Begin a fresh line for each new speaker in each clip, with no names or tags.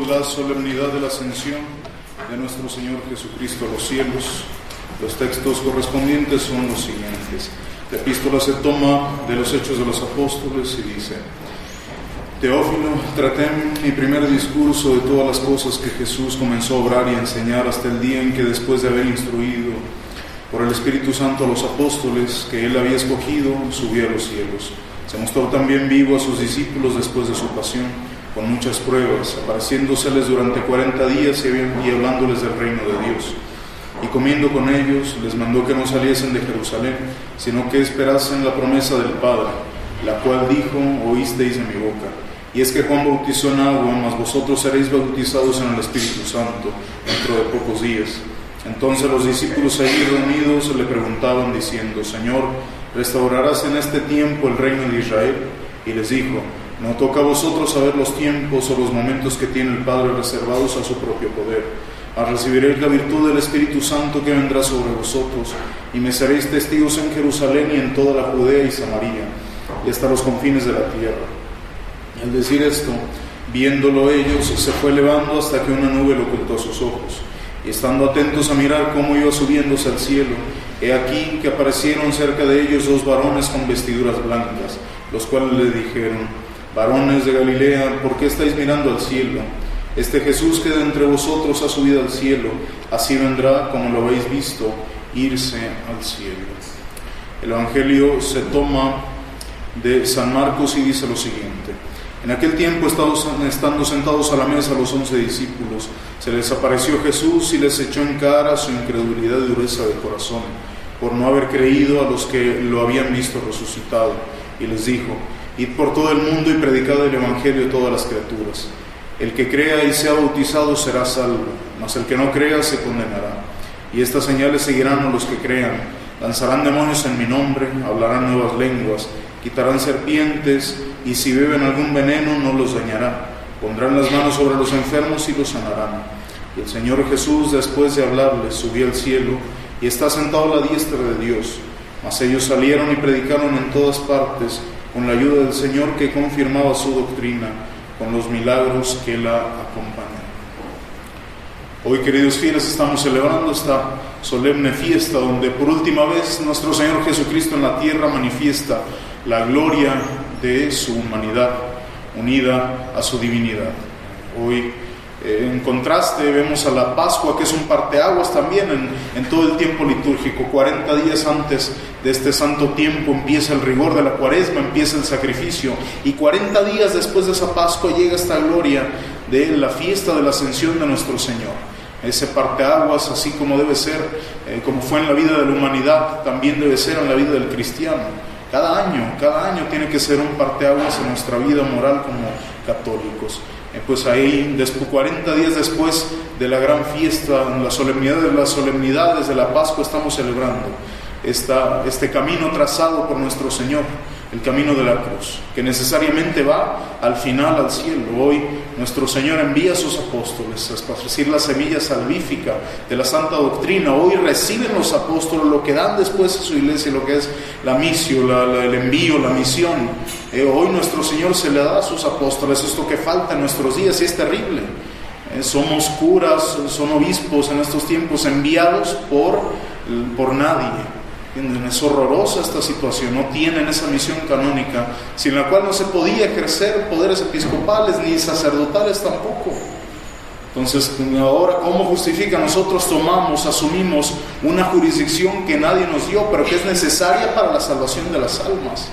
La solemnidad de la ascensión de nuestro Señor Jesucristo a los cielos. Los textos correspondientes son los siguientes. La epístola se toma de los Hechos de los Apóstoles y dice: Teófilo, traté en mi primer discurso de todas las cosas que Jesús comenzó a obrar y a enseñar hasta el día en que, después de haber instruido por el Espíritu Santo a los apóstoles que él había escogido, subió a los cielos. Se mostró también vivo a sus discípulos después de su pasión, con muchas pruebas, apareciéndoseles durante 40 días y hablándoles del reino de Dios. Y comiendo con ellos, les mandó que no saliesen de Jerusalén, sino que esperasen la promesa del Padre, la cual dijo: oísteis de mi boca. Y es que Juan bautizó en agua, mas vosotros seréis bautizados en el Espíritu Santo dentro de pocos días. Entonces los discípulos allí reunidos le preguntaban diciendo: Señor, ¿restaurarás en este tiempo el reino de Israel? Y les dijo: no toca a vosotros saber los tiempos o los momentos que tiene el Padre reservados a su propio poder. Mas recibiréis la virtud del Espíritu Santo que vendrá sobre vosotros, y me seréis testigos en Jerusalén y en toda la Judea y Samaria, y hasta los confines de la tierra. Y al decir esto, viéndolo ellos, se fue elevando hasta que una nube lo ocultó a sus ojos. Y estando atentos a mirar cómo iba subiéndose al cielo, he aquí que aparecieron cerca de ellos dos varones con vestiduras blancas, los cuales le dijeron: varones de Galilea, ¿por qué estáis mirando al cielo? Este Jesús que de entre vosotros ha subido al cielo, así vendrá como lo habéis visto irse al cielo. El Evangelio se toma de San Marcos y dice lo siguiente: en aquel tiempo, estando sentados a la mesa los 11 discípulos, se les apareció Jesús y les echó en cara su incredulidad y dureza de corazón, por no haber creído a los que lo habían visto resucitado, y les dijo: id por todo el mundo y predicad el Evangelio a todas las criaturas. El que crea y sea bautizado será salvo, mas el que no crea se condenará. Y estas señales seguirán a los que crean: lanzarán demonios en mi nombre, hablarán nuevas lenguas, quitarán serpientes, y si beben algún veneno no los dañará. Pondrán las manos sobre los enfermos y los sanarán. Y el Señor Jesús, después de hablarles, subió al cielo y está sentado a la diestra de Dios. Mas ellos salieron y predicaron en todas partes, con la ayuda del Señor, que confirmaba su doctrina con los milagros que la acompañan. Hoy, queridos fieles, estamos celebrando esta solemne fiesta donde por última vez nuestro Señor Jesucristo en la tierra manifiesta la gloria de su humanidad unida a su divinidad. Hoy, en contraste, vemos a la Pascua, que es un parteaguas también en todo el tiempo litúrgico. 40 días antes de este santo tiempo empieza el rigor de la Cuaresma, empieza el sacrificio, y 40 días después de esa Pascua llega esta gloria de la fiesta de la ascensión de nuestro Señor. Ese parteaguas, así como debe ser, como fue en la vida de la humanidad, también debe ser en la vida del cristiano. Cada año tiene que ser un parteaguas en nuestra vida moral como católicos. Pues ahí, 40 días después de la gran fiesta, en la solemnidad de las solemnidades de la Pascua, estamos celebrando este camino trazado por nuestro Señor, el camino de la cruz, que necesariamente va al final al cielo. Hoy nuestro Señor envía a sus apóstoles a esparcir la semilla salvífica de la santa doctrina. Hoy reciben los apóstoles lo que dan después a su iglesia, lo que es la misión, el envío, la misión. Hoy nuestro Señor se le da a sus apóstoles esto que falta en nuestros días, y es terrible. Somos curas, son obispos en estos tiempos enviados por nadie. Es horrorosa esta situación. No tienen esa misión canónica, sin la cual no se podía ejercer poderes episcopales ni sacerdotales tampoco. Entonces, ahora, ¿cómo justifica? Nosotros asumimos una jurisdicción que nadie nos dio, pero que es necesaria para la salvación de las almas.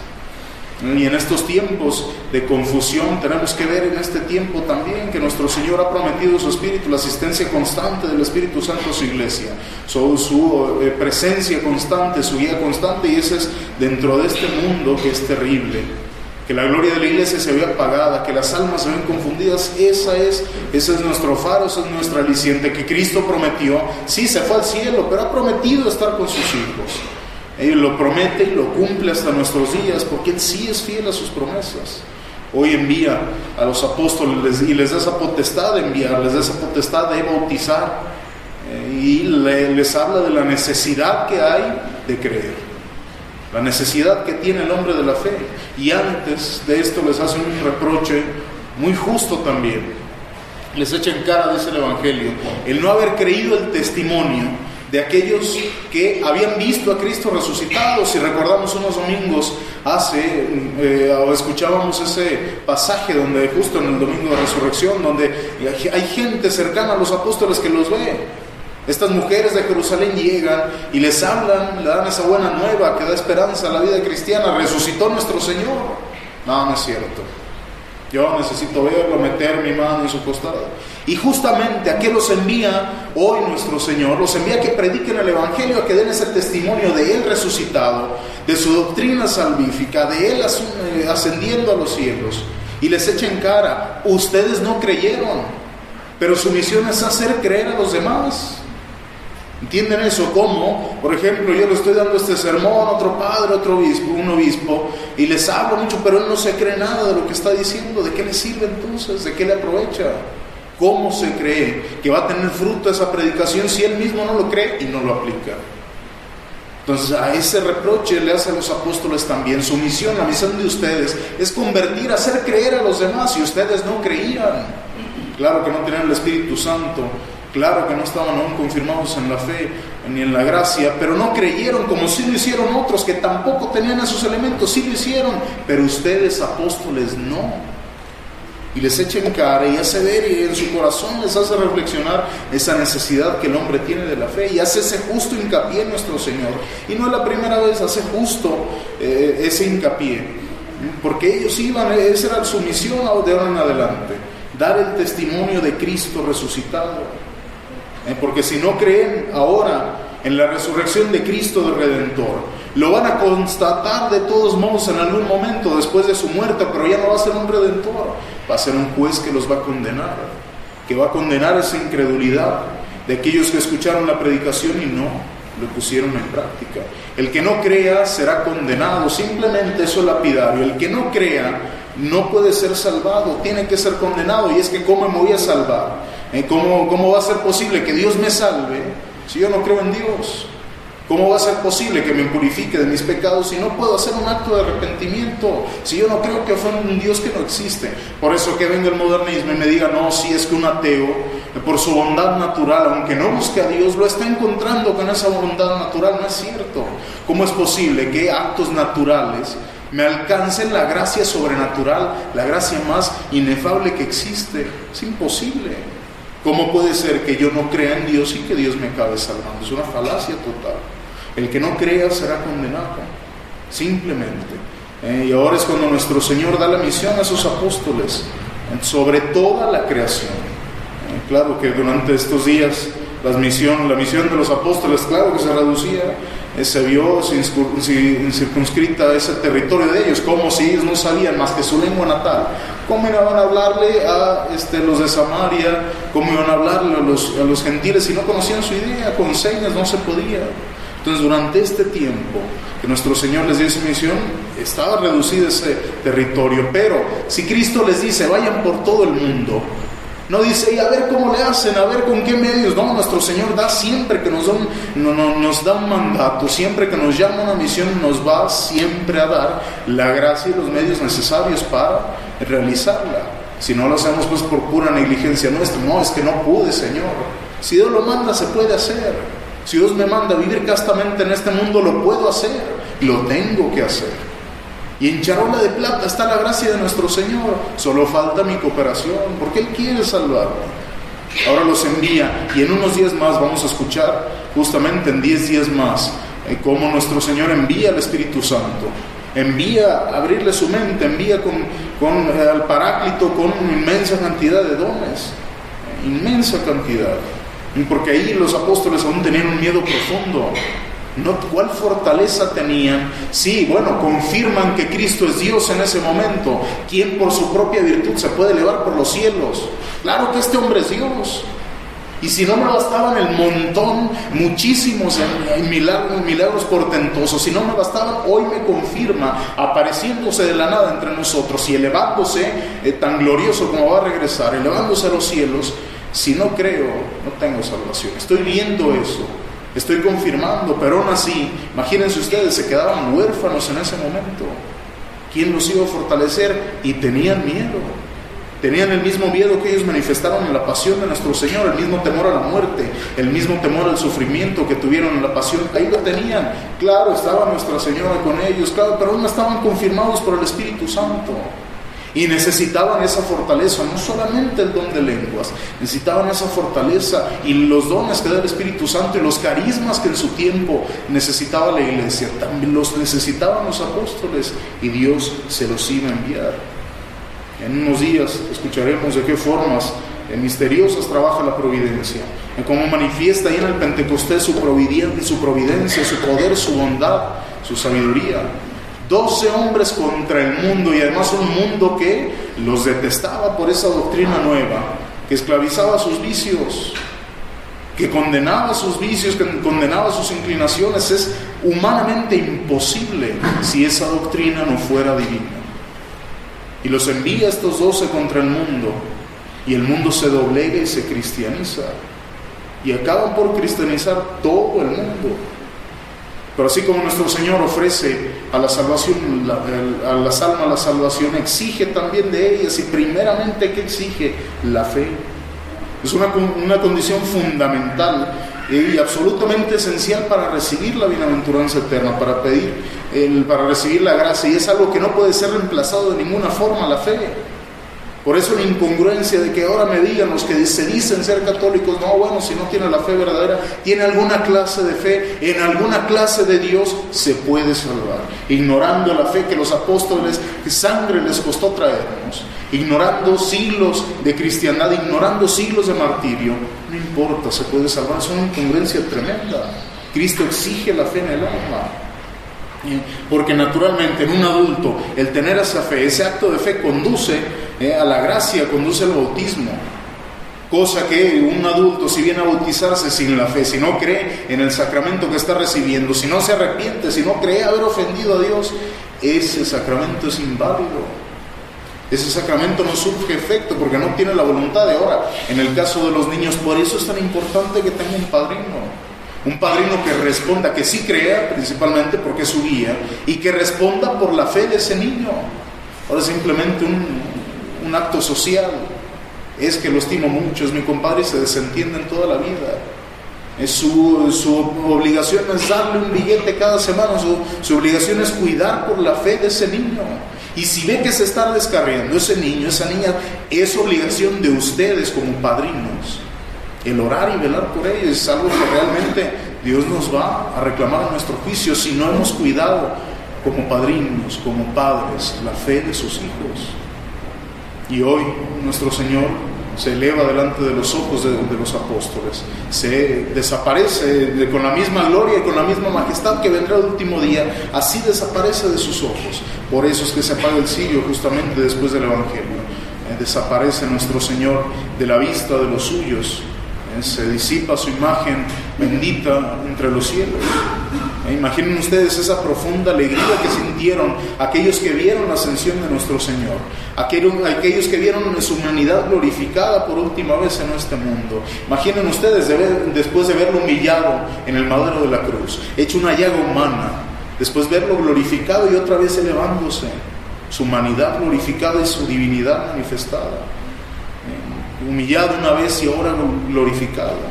Y en estos tiempos de confusión tenemos que ver en este tiempo también que nuestro Señor ha prometido su Espíritu, la asistencia constante del Espíritu Santo a su iglesia, su presencia constante, su guía constante, y ese es dentro de este mundo que es terrible, que la gloria de la iglesia se ve apagada, que las almas se ven confundidas. Ese es nuestro faro, ese es nuestro aliciente, que Cristo prometió. Sí, se fue al cielo, pero ha prometido estar con sus hijos. Él lo promete y lo cumple hasta nuestros días, porque Él sí es fiel a sus promesas. Hoy envía a los apóstoles y les da esa potestad de enviar, les da esa potestad de bautizar, y les habla de la necesidad que hay de creer, la necesidad que tiene el hombre de la fe. Y antes de esto les hace un reproche muy justo también, les echa en cara, dice el Evangelio, el no haber creído el testimonio de aquellos que habían visto a Cristo resucitado. Si recordamos unos domingos escuchábamos ese pasaje donde justo en el domingo de resurrección, donde hay gente cercana a los apóstoles que los ve. Estas mujeres de Jerusalén llegan y les hablan, le dan esa buena nueva que da esperanza a la vida cristiana: resucitó nuestro Señor. No es cierto. Yo necesito verlo, meter mi mano en su costado. Y justamente ¿a qué los envía hoy nuestro Señor? Los envía a que prediquen el Evangelio, a que den ese testimonio de Él resucitado, de su doctrina salvífica, de Él ascendiendo a los cielos. Y les echa en cara: ustedes no creyeron, pero su misión es hacer creer a los demás. ¿Entienden eso? ¿Cómo? Por ejemplo, yo le estoy dando este sermón a otro padre, un obispo, y les hablo mucho, pero él no se cree nada de lo que está diciendo. ¿De qué le sirve entonces? ¿De qué le aprovecha? ¿Cómo se cree que va a tener fruto esa predicación si él mismo no lo cree y no lo aplica? Entonces, a ese reproche le hace a los apóstoles también. Su misión, la misión de ustedes, es convertir, hacer creer a los demás. Y ustedes no creían. Claro que no tenían el Espíritu Santo. Claro que no estaban aún confirmados en la fe ni en la gracia, pero no creyeron, como sí lo hicieron otros que tampoco tenían esos elementos. Sí lo hicieron, pero ustedes, apóstoles, no. Y les echa en cara y hace ver, y en su corazón les hace reflexionar esa necesidad que el hombre tiene de la fe, y hace ese justo hincapié en nuestro Señor. Y no es la primera vez, hace justo ese hincapié, porque ellos iban, esa era su misión de ahora en adelante: dar el testimonio de Cristo resucitado. Porque si no creen ahora en la resurrección de Cristo de Redentor, lo van a constatar de todos modos en algún momento después de su muerte, pero ya no va a ser un Redentor, va a ser un juez que los va a condenar, que va a condenar esa incredulidad de aquellos que escucharon la predicación y no lo pusieron en práctica. El que no crea será condenado, simplemente eso es lapidario. El que no crea no puede ser salvado, tiene que ser condenado. Y es que ¿cómo me voy a salvar? ¿Cómo va a ser posible que Dios me salve si yo no creo en Dios? ¿Cómo va a ser posible que me purifique de mis pecados si no puedo hacer un acto de arrepentimiento? Si yo no creo que fue un Dios que no existe. Por eso que venga el modernismo y me diga: no, si es que un ateo, por su bondad natural, aunque no busque a Dios, lo está encontrando con esa bondad natural. No es cierto. ¿Cómo es posible que actos naturales me alcancen la gracia sobrenatural, la gracia más inefable que existe? Es imposible. ¿Cómo puede ser que yo no crea en Dios y que Dios me acabe salvando? Es una falacia total. El que no crea será condenado, simplemente. Y ahora es cuando nuestro Señor da la misión a sus apóstoles sobre toda la creación. Claro que durante estos días la misión de los apóstoles, claro que se reducía, se vio circunscrita a ese territorio de ellos, como si ellos no sabían más que su lengua natal. ¿Cómo iban a hablarle a los de Samaria? ¿Cómo iban a hablarle a los gentiles si no conocían su idea? Con señas no se podía. Entonces, durante este tiempo que nuestro Señor les dio esa misión, estaba reducido ese territorio. Pero si Cristo les dice: vayan por todo el mundo, no dice: y a ver cómo le hacen, a ver con qué medios. No, nuestro Señor da siempre que nos da un mandato, siempre que nos llama a una misión, nos va siempre a dar la gracia y los medios necesarios para realizarla. Si no lo hacemos pues por pura negligencia nuestra: no, es que no pude, Señor. Si Dios lo manda, se puede hacer. Si Dios me manda a vivir castamente en este mundo, lo puedo hacer, lo tengo que hacer. Y en charola de plata está la gracia de nuestro Señor. Solo falta mi cooperación, porque Él quiere salvarme. Ahora los envía, y en unos días más vamos a escuchar, justamente en 10 días más, cómo nuestro Señor envía al Espíritu Santo. Envía a abrirle su mente, envía al Paráclito con una inmensa cantidad de dones. Inmensa cantidad. Porque ahí los apóstoles aún tenían un miedo profundo. No, ¿cuál fortaleza tenían? Sí, bueno, confirman que Cristo es Dios en ese momento. ¿Quién por su propia virtud se puede elevar por los cielos? Claro que este hombre es Dios. Y si no me bastaban el montón, muchísimos milagros portentosos, si no me bastaban, hoy me confirma, apareciéndose de la nada entre nosotros y elevándose tan glorioso como va a regresar, elevándose a los cielos. Si no creo, no tengo salvación. Estoy viendo eso, estoy confirmando, pero aún así, imagínense ustedes, se quedaban huérfanos en ese momento. ¿Quién los iba a fortalecer? Y tenían miedo. Tenían el mismo miedo que ellos manifestaron en la pasión de nuestro Señor, el mismo temor a la muerte, el mismo temor al sufrimiento que tuvieron en la pasión. Ahí lo tenían. Claro, estaba Nuestra Señora con ellos, claro, pero aún estaban confirmados por el Espíritu Santo. Y necesitaban esa fortaleza, no solamente el don de lenguas, necesitaban esa fortaleza y los dones que da el Espíritu Santo y los carismas que en su tiempo necesitaba la iglesia, también los necesitaban los apóstoles y Dios se los iba a enviar. En unos días escucharemos de qué formas misteriosas trabaja la providencia, en cómo manifiesta ahí en el Pentecostés su providencia, su poder, su bondad, su sabiduría. 12 hombres contra el mundo, y además un mundo que los detestaba por esa doctrina nueva, que esclavizaba sus vicios, que condenaba sus vicios, que condenaba sus inclinaciones. Es humanamente imposible si esa doctrina no fuera divina. Y los envía estos 12 contra el mundo, y el mundo se doblega y se cristianiza, y acaban por cristianizar todo el mundo. Pero así como nuestro Señor ofrece a la salvación, a las almas la salvación, exige también de ellas, y primeramente, ¿qué exige? La fe. Es una condición fundamental y absolutamente esencial para recibir la bienaventuranza eterna, para recibir la gracia, y es algo que no puede ser reemplazado de ninguna forma, la fe. Por eso la incongruencia de que ahora me digan los que se dicen ser católicos, no, bueno, si no tiene la fe verdadera, tiene alguna clase de fe, en alguna clase de Dios se puede salvar, ignorando la fe que los apóstoles, que sangre les costó traernos, ignorando siglos de cristiandad, ignorando siglos de martirio. No importa, se puede salvar. Es una incongruencia tremenda. Cristo exige la fe en el alma, porque naturalmente en un adulto el tener esa fe, ese acto de fe conduce a la gracia, conduce al bautismo, cosa que un adulto, si viene a bautizarse sin la fe, si no cree en el sacramento que está recibiendo, si no se arrepiente, si no cree haber ofendido a Dios, ese sacramento es inválido. Ese sacramento no surge efecto porque no tiene la voluntad de ahora. En el caso de los niños, por eso es tan importante que tenga un padrino que responda, que sí crea principalmente porque es su guía, y que responda por la fe de ese niño. Ahora es simplemente un acto social. Es que lo estimo mucho, es mi compadre y se desentienden toda la vida. Su obligación es darle un billete cada semana, su obligación es cuidar por la fe de ese niño. Y si ve que se está descarriando ese niño, esa niña, es obligación de ustedes como padrinos el orar y velar por ellos. Es algo que realmente Dios nos va a reclamar en nuestro juicio si no hemos cuidado como padrinos, como padres, la fe de sus hijos. Y hoy nuestro Señor se eleva delante de los ojos de los apóstoles, se desaparece con la misma gloria y con la misma majestad que vendrá el último día. Así desaparece de sus ojos. Por eso es que se apaga el cirio justamente después del Evangelio. Desaparece nuestro Señor de la vista de los suyos. Se disipa su imagen bendita entre los cielos. Imaginen ustedes esa profunda alegría que sintieron aquellos que vieron la ascensión de nuestro Señor, aquellos que vieron su humanidad glorificada por última vez en este mundo. Imaginen ustedes después de verlo humillado en el madero de la cruz, hecho una llaga humana, después verlo glorificado y otra vez elevándose, su humanidad glorificada y su divinidad manifestada. Humillado una vez y ahora glorificado.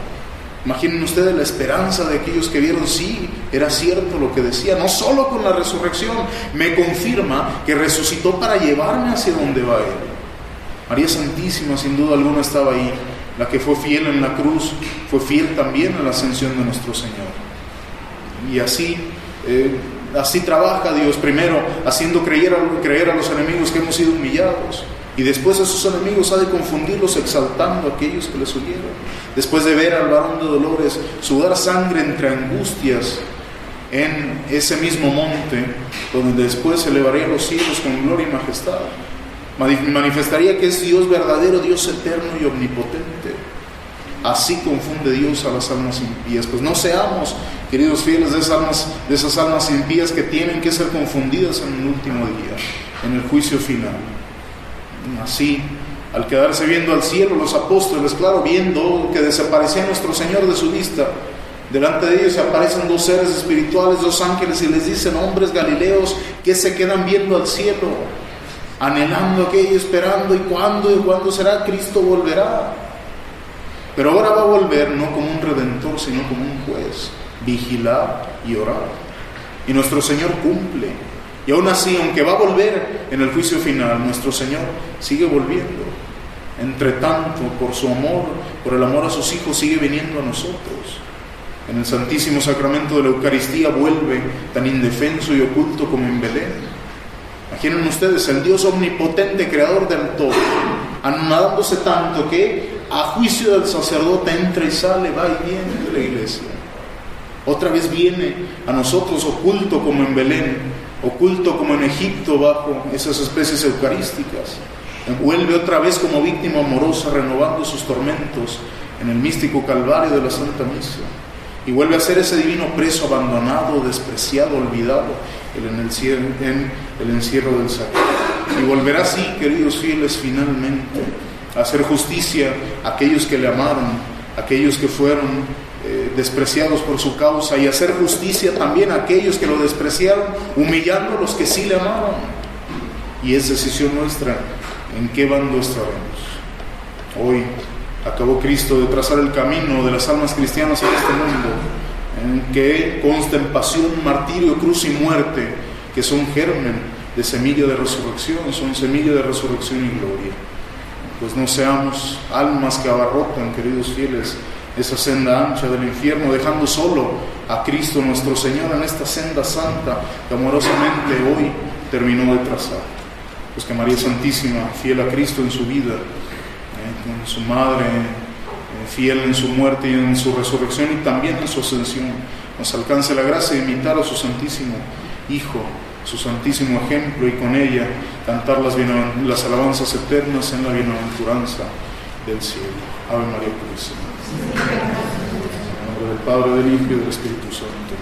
Imaginen ustedes la esperanza de aquellos que vieron, sí, era cierto lo que decía, no solo con la resurrección, me confirma que resucitó para llevarme hacia donde va Él. María Santísima, sin duda alguna, estaba ahí, la que fue fiel en la cruz, fue fiel también en la ascensión de nuestro Señor. Y así trabaja Dios, primero haciendo creer a los enemigos que hemos sido humillados, y después a sus enemigos ha de confundirlos exaltando a aquellos que les oyeron. Después de ver al varón de dolores sudar sangre entre angustias en ese mismo monte, donde después se elevaría a los cielos con gloria y majestad, manifestaría que es Dios verdadero, Dios eterno y omnipotente. Así confunde Dios a las almas impías. Pues no seamos, queridos fieles, de esas almas impías que tienen que ser confundidas en el último día, en el juicio final. Así, al quedarse viendo al cielo, los apóstoles, claro, viendo que desaparecía nuestro Señor de su vista, delante de ellos se aparecen dos seres espirituales, dos ángeles, y les dicen: hombres galileos, que se quedan viendo al cielo, anhelando aquello, esperando, ¿y cuándo será? Cristo volverá. Pero ahora va a volver no como un redentor, sino como un juez. Vigilar y orar. Y nuestro Señor cumple. Y aún así, aunque va a volver en el juicio final, nuestro Señor sigue volviendo. Entre tanto, por su amor, por el amor a sus hijos, sigue viniendo a nosotros. En el Santísimo Sacramento de la Eucaristía vuelve tan indefenso y oculto como en Belén. Imaginen ustedes, el Dios omnipotente, creador del todo, anonadándose tanto que a juicio del sacerdote entra y sale, va y viene de la iglesia. Otra vez viene a nosotros oculto como en Belén, oculto como en Egipto bajo esas especies eucarísticas. Vuelve otra vez como víctima amorosa, renovando sus tormentos en el místico Calvario de la Santa Misa. Y vuelve a ser ese divino preso abandonado, despreciado, olvidado en el encierro del sagrario. Y volverá así, queridos fieles, finalmente a hacer justicia a aquellos que le amaron, a aquellos que fueron despreciados por su causa, y hacer justicia también a aquellos que lo despreciaron, humillando a los que sí le amaron. Y es decisión nuestra en qué bando estaremos. Hoy acabó Cristo de trazar el camino de las almas cristianas en este mundo, en que consta en pasión, martirio, cruz y muerte, que son germen de semilla de resurrección, son semilla de resurrección y gloria. Pues no seamos almas que abarrotan, queridos fieles, esa senda ancha del infierno, dejando solo a Cristo nuestro Señor en esta senda santa que amorosamente hoy terminó de trazar. Pues que María Santísima, fiel a Cristo en su vida, con su madre, fiel en su muerte y en su resurrección y también en su ascensión, nos alcance la gracia de imitar a su Santísimo Hijo, su santísimo ejemplo, y con ella cantar las alabanzas eternas en la bienaventuranza del cielo. Ave María Purísima. En nombre del Padre, del Hijo y del Espíritu Santo.